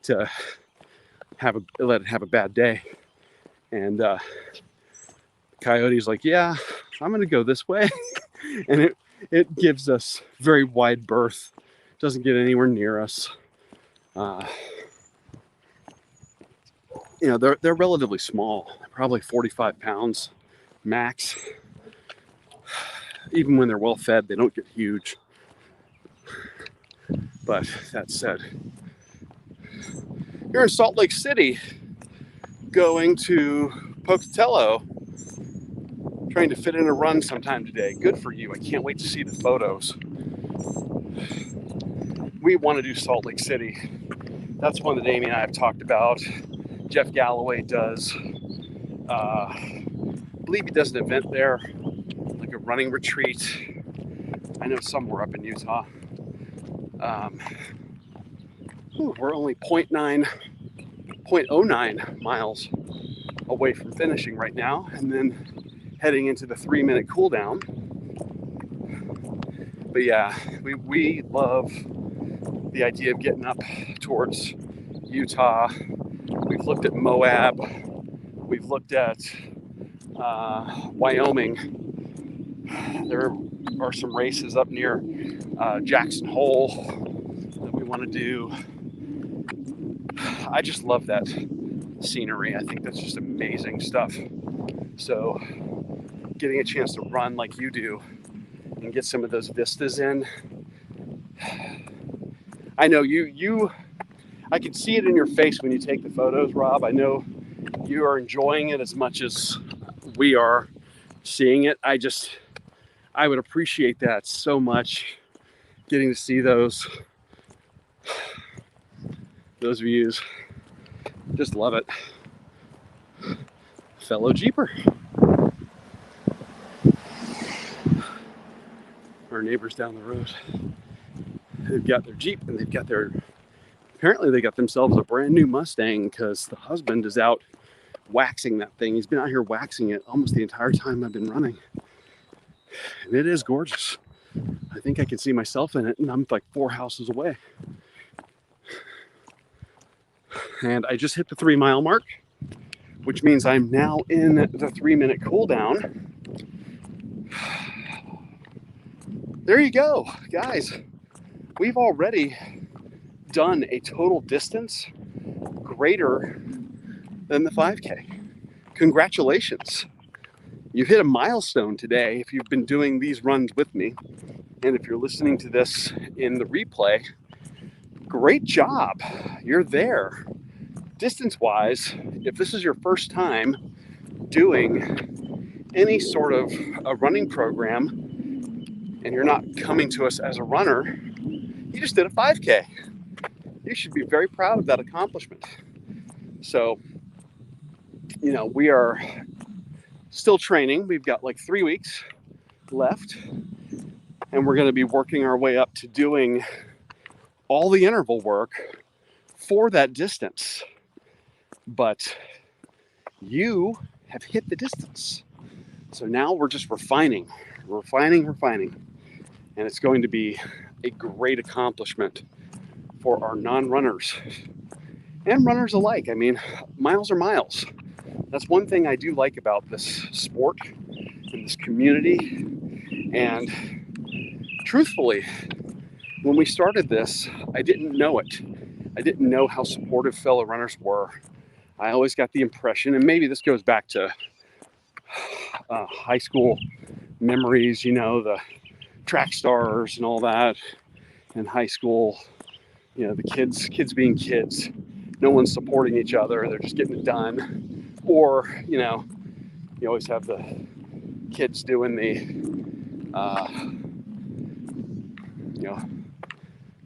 to let it have a bad day. And coyote's like, yeah, I'm gonna go this way. And it gives us very wide berth. Doesn't get anywhere near us. They're relatively small, probably 45 pounds max. Even when they're well fed, they don't get huge. But that said, you're in Salt Lake City going to Pocatello, trying to fit in a run sometime today. Good for you. I can't wait to see the photos. We want to do Salt Lake City. That's one that Amy and I have talked about. Jeff Galloway does. I believe he does an event there, like a running retreat. I know somewhere up in Utah. We're only 0.09 miles away from finishing right now, and then heading into the 3-minute cool down. But yeah, we love the idea of getting up towards Utah. We've looked at Moab. We've looked at Wyoming. There are some races up near Jackson Hole that we want to do. I just love that scenery. I think that's just amazing stuff. So getting a chance to run like you do and get some of those vistas in. I know I can see it in your face when you take the photos, Rob. I know you are enjoying it as much as we are seeing it. I would appreciate that so much, getting to see those views. Just love it. Fellow Jeeper. Our neighbors down the road, they've got their Jeep and apparently they got themselves a brand new Mustang, because the husband is out waxing that thing. He's been out here waxing it almost the entire time I've been running. And it is gorgeous. I think I can see myself in it, and I'm like 4 houses away. And I just hit the 3-mile mark, which means I'm now in the 3-minute cool down. There you go, guys. We've already done a total distance greater than the 5K. Congratulations. You hit a milestone today if you've been doing these runs with me. And if you're listening to this in the replay, great job. You're there. Distance-wise, if this is your first time doing any sort of a running program and you're not coming to us as a runner, you just did a 5K. You should be very proud of that accomplishment. So, we are still training. We've got like 3 weeks left, and we're going to be working our way up to doing all the interval work for that distance. But you have hit the distance. So now we're just refining. And it's going to be a great accomplishment for our non-runners and runners alike. I mean, miles are miles. That's one thing I do like about this sport and this community. And truthfully, when we started this, I didn't know it. I didn't know how supportive fellow runners were. I always got the impression, and maybe this goes back to high school memories, the track stars and all that in high school, the kids being kids, no one's supporting each other, they're just getting it done. Or, you always have the kids doing the,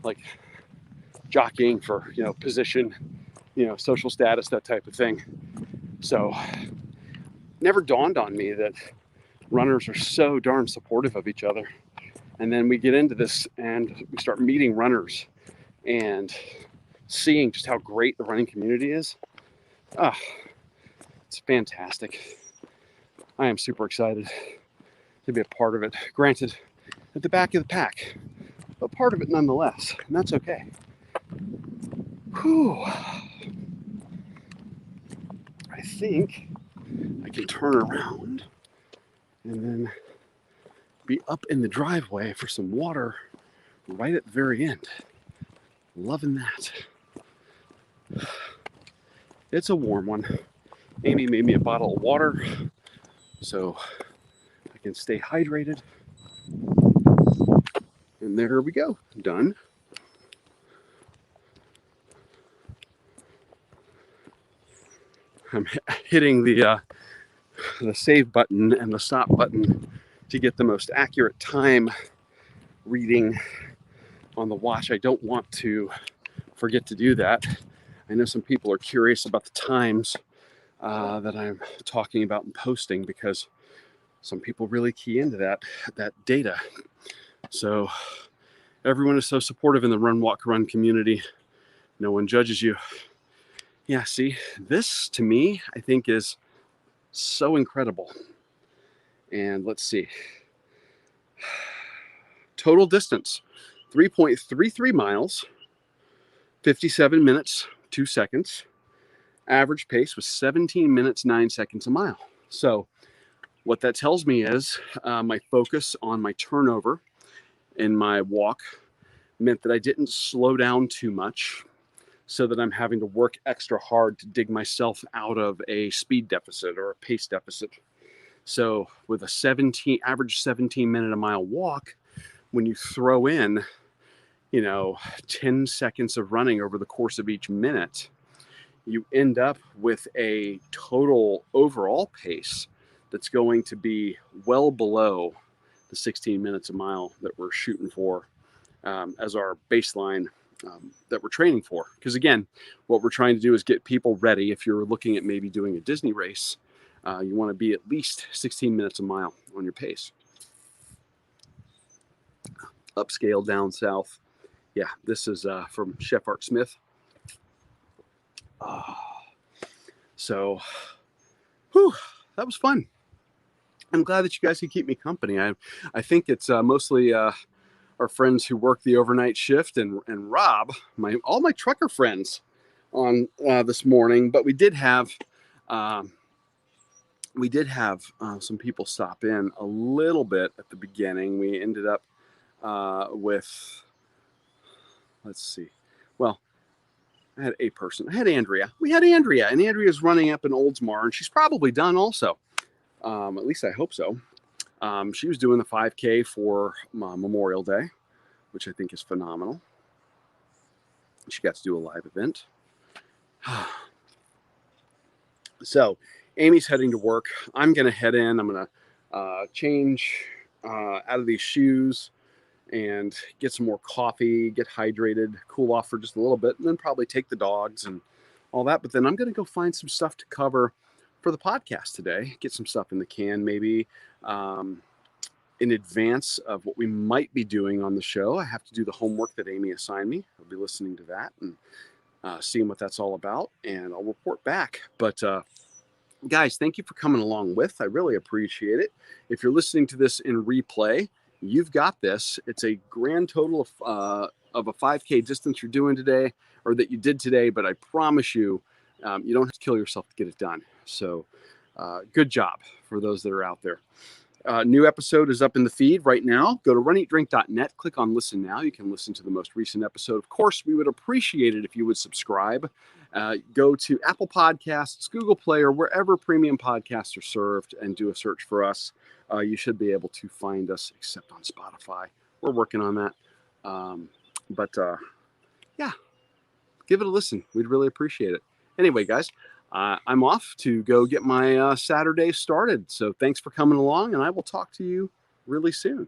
like jockeying for, position, social status, that type of thing. So never dawned on me that runners are so darn supportive of each other. And then we get into this and we start meeting runners and seeing just how great the running community is. It's fantastic. I am super excited to be a part of it. Granted, at the back of the pack, but part of it nonetheless, and that's okay. Whew. I think I can turn around and then be up in the driveway for some water right at the very end. Loving that. It's a warm one. Amy made me a bottle of water so I can stay hydrated. And there we go. Done. I'm hitting the save button and the stop button to get the most accurate time reading on the watch. I don't want to forget to do that. I know some people are curious about the times that I'm talking about and posting, because some people really key into that data. So everyone is so supportive in the Run Walk Run community. No one judges you. Yeah, see, this to me, I think, is so incredible. And let's see. Total distance, 3.33 miles, 57 minutes, 2 seconds. Average pace was 17 minutes, 9 seconds a mile. So what that tells me is my focus on my turnover in my walk meant that I didn't slow down too much, so that I'm having to work extra hard to dig myself out of a speed deficit or a pace deficit. So with a average 17 minute a mile walk, when you throw in, 10 seconds of running over the course of each minute, you end up with a total overall pace that's going to be well below the 16 minutes a mile that we're shooting for as our baseline that we're training for. Because again, what we're trying to do is get people ready. If you're looking at maybe doing a Disney race, you want to be at least 16 minutes a mile on your pace. Upscale down south. Yeah, this is from Chef Art Smith. So, that was fun. I'm glad that you guys could keep me company. I think it's mostly our friends who work the overnight shift and Rob, all my trucker friends on this morning. But we did have some people stop in a little bit at the beginning. We ended up with, let's see, well, I had a person. I had Andrea. We had Andrea, and Andrea's running up in Oldsmar, and she's probably done also. At least I hope so. She was doing the 5K for Memorial Day, which I think is phenomenal. She got to do a live event. So Amy's heading to work. I'm going to head in. I'm going to change out of these shoes and get some more coffee, get hydrated, cool off for just a little bit, and then probably take the dogs and all that. But then I'm going to go find some stuff to cover for the podcast today, get some stuff in the can, maybe in advance of what we might be doing on the show. I have to do the homework that Amy assigned me. I'll be listening to that and seeing what that's all about, and I'll report back. But guys, thank you for coming along with. I really appreciate it. If you're listening to this in replay, You've got this. It's a grand total of a 5K distance you're doing today, or that you did today, but I promise you, you don't have to kill yourself to get it done. So good job for those that are out there. New episode is up in the feed right now. Go to runeatdrink.net, click on listen now. You can listen to the most recent episode. Of course, we would appreciate it if you would subscribe. Go to Apple Podcasts, Google Play, or wherever premium podcasts are served and do a search for us. You should be able to find us, except on Spotify. We're working on that. But yeah, give it a listen. We'd really appreciate it. Anyway, guys, I'm off to go get my Saturday started. So thanks for coming along, and I will talk to you really soon.